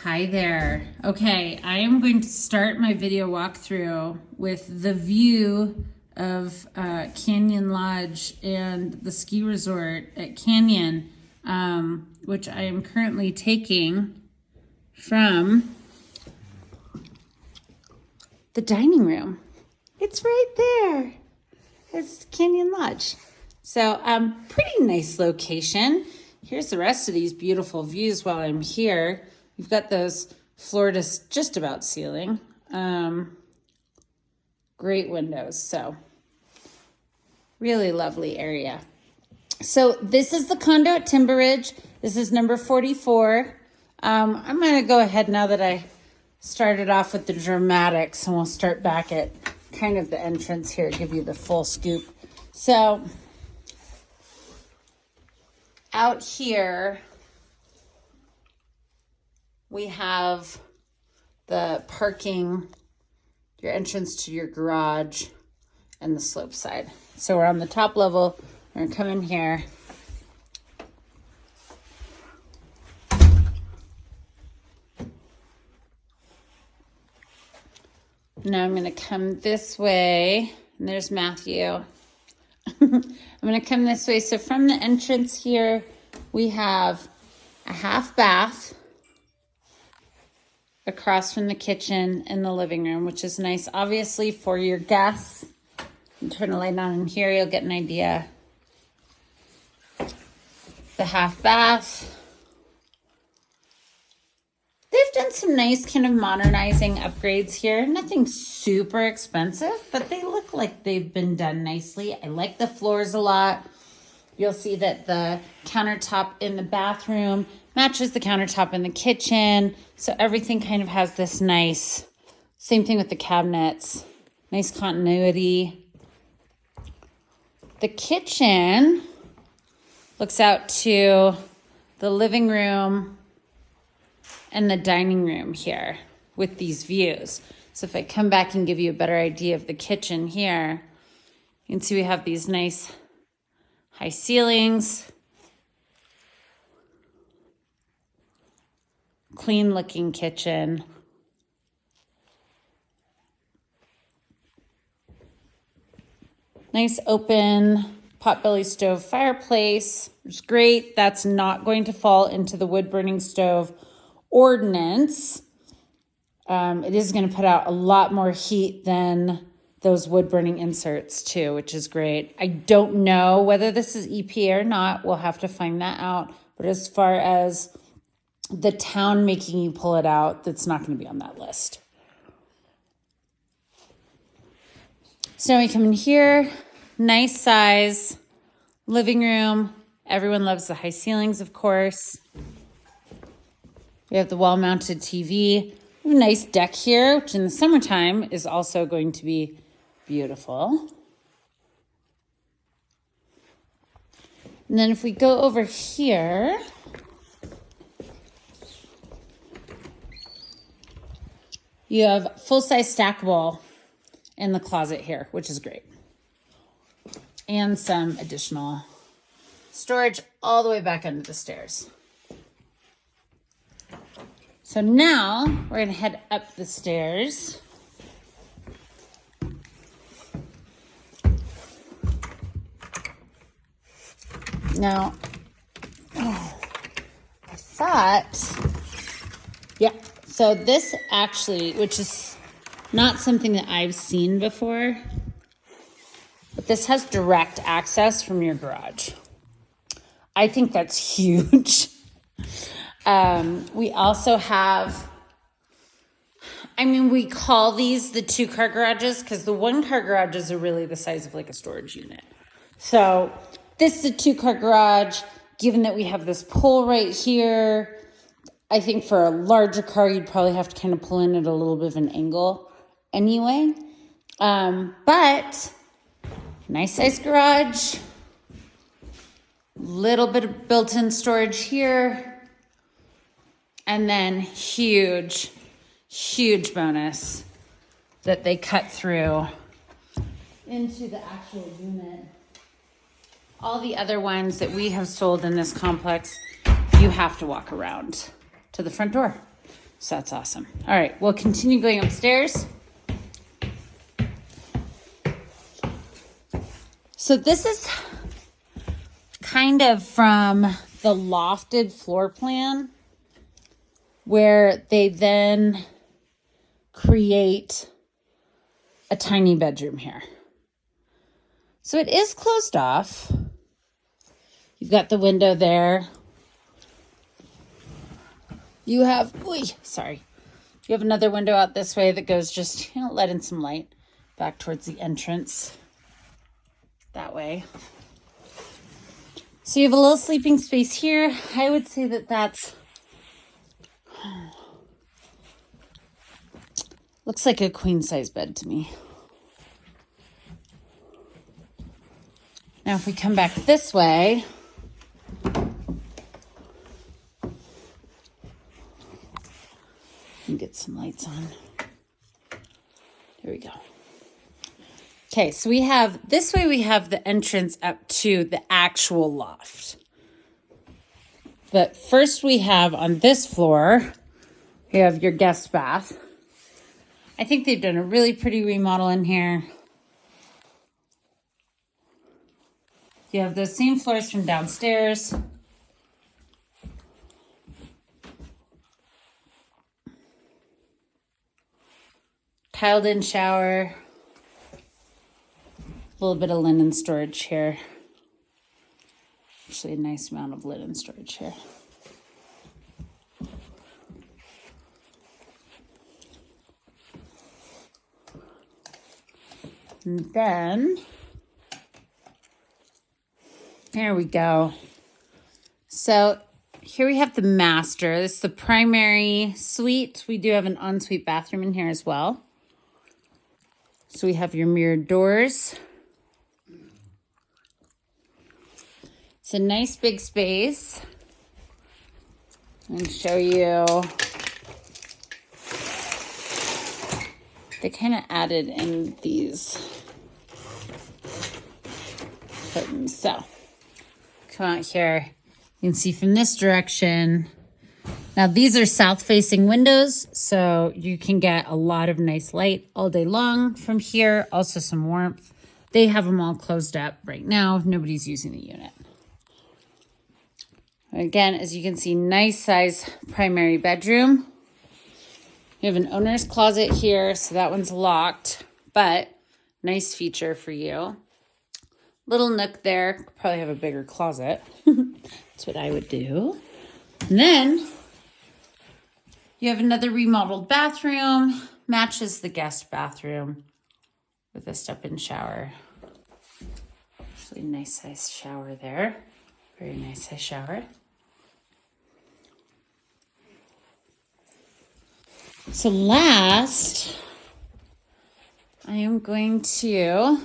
Hi there. Okay, I am going to start my video walkthrough with the view of Canyon Lodge and the ski resort at Canyon, which I am currently taking from the dining room. It's right there. It's Canyon Lodge. So pretty nice location. Here's the rest of these beautiful views while I'm here. You've got those floor to just about ceiling. Great windows, so really lovely area. So this is the condo at Timber Ridge. This is number 44. I'm gonna go ahead now that I started off with the dramatics, and we'll start back at kind of the entrance here, give you the full scoop. So out here, we have the parking, your entrance to your garage, and the slope side. So we're on the top level. We're gonna come in here. Now I'm gonna come this way, and there's Matthew. I'm gonna come this way. So from the entrance here, we have a half bath across from the kitchen and the living room, which is nice, obviously, for your guests. And turn the light on in here, you'll get an idea. The half bath. They've done some nice kind of modernizing upgrades here. Nothing super expensive, but they look like they've been done nicely. I like the floors a lot. You'll see that the countertop in the bathroom matches the countertop in the kitchen. So everything kind of has this nice, same thing with the cabinets, nice continuity. The kitchen looks out to the living room and the dining room here with these views. So if I come back and give you a better idea of the kitchen here, you can see we have these nice high ceilings, clean looking kitchen. Nice open potbelly stove fireplace, which is great. That's not going to fall into the wood burning stove ordinance. It is going to put out a lot more heat than those wood burning inserts too, which is great. I don't know whether this is EPA or not. We'll have to find that out. But as far as the town making you pull it out, that's not going to be on that list. So we come in here, nice size living room. Everyone loves the high ceilings, of course. We have the wall-mounted TV. We have a nice deck here, which in the summertime is also going to be beautiful. And then if we go over here, you have full-size stackable in the closet here, which is great. And some additional storage all the way back under the stairs. So now we're gonna head up the stairs. Now, I thought, yeah. So this actually, which is not something that I've seen before, but this has direct access from your garage. I think that's huge. We also have, we call these the 2-car garages because the 1-car garages are really the size of like a storage unit. So this is a 2-car garage, given that we have this pole right here. I think for a larger car, you'd probably have to kind of pull in at a little bit of an angle anyway. But nice size garage, little bit of built-in storage here, and then huge bonus that they cut through into the actual unit. All the other ones that we have sold in this complex, you have to walk around to the front door. So that's awesome. All right, we'll continue going upstairs. So this is kind of from the lofted floor plan where they then create a tiny bedroom here. So it is closed off. You've got the window there. You have, you have another window out this way that goes just, let in some light back towards the entrance that way. So you have a little sleeping space here. I would say that that's, looks like a queen size bed to me. Now if we come back this way, and get some lights on. There we go. Okay, so we have, this way we have the entrance up to the actual loft. But first we have on this floor, you have your guest bath. I think they've done a really pretty remodel in here. You have those same floors from downstairs. Tiled in shower. A little bit of linen storage here. Actually a nice amount of linen storage here. And then, there we go. So here we have the master. This is the primary suite. We do have an ensuite bathroom in here as well. So we have your mirrored doors. It's a nice big space. And show you. They kind of added in these curtains. So come out here. You can see from this direction. Now these are south facing windows, so you can get a lot of nice light all day long from here. Also some warmth. They have them all closed up right now. Nobody's using the unit. Again, as you can see, nice size primary bedroom. You have an owner's closet here, so that one's locked, but nice feature for you. Little nook there. Could probably have a bigger closet. That's what I would do. And then you have another remodeled bathroom. Matches the guest bathroom with a step-in shower. Actually, nice size shower there. Very nice size shower. So last, I am going to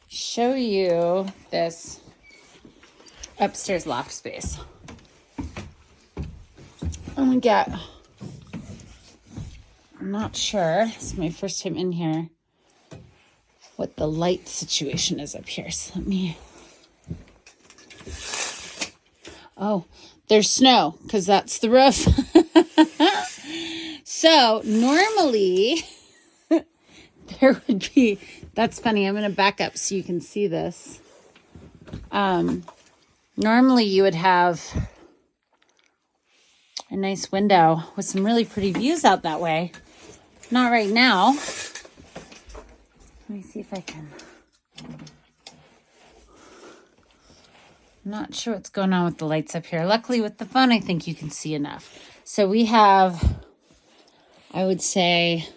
show you this upstairs loft space. I'm not sure, it's my first time in here, what the light situation is up here. So let me, oh, there's snow because that's the roof. So normally there would be, that's funny, I'm going to back up so you can see this. Normally you would have a nice window with some really pretty views out that way. Not right now. Let me see if I can. I'm not sure what's going on with the lights up here. Luckily with the phone, I think you can see enough. So we have, I would say,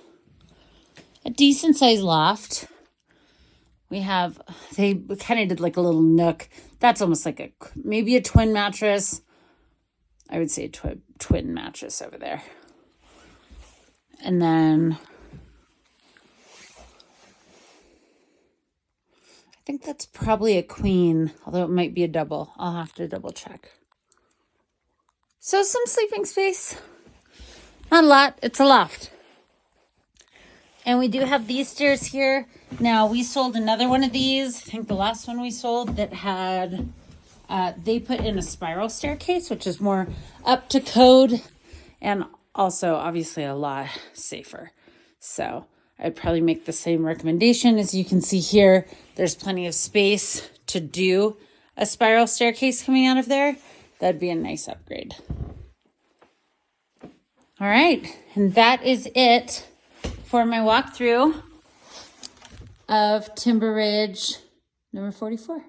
a decent sized loft. We have, they kind of did like a little nook. That's almost like maybe a twin mattress. I would say a twin mattress over there. And then I think that's probably a queen, although it might be a double. I'll have to double check. So some sleeping space. Not a lot, it's a loft. And we do have these stairs here. Now we sold another one of these. I think the last one we sold that had, they put in a spiral staircase, which is more up to code. And also obviously a lot safer. So I'd probably make the same recommendation. As you can see here, there's plenty of space to do a spiral staircase coming out of there. That'd be a nice upgrade. All right, and that is it for my walkthrough of Timber Ridge number 44.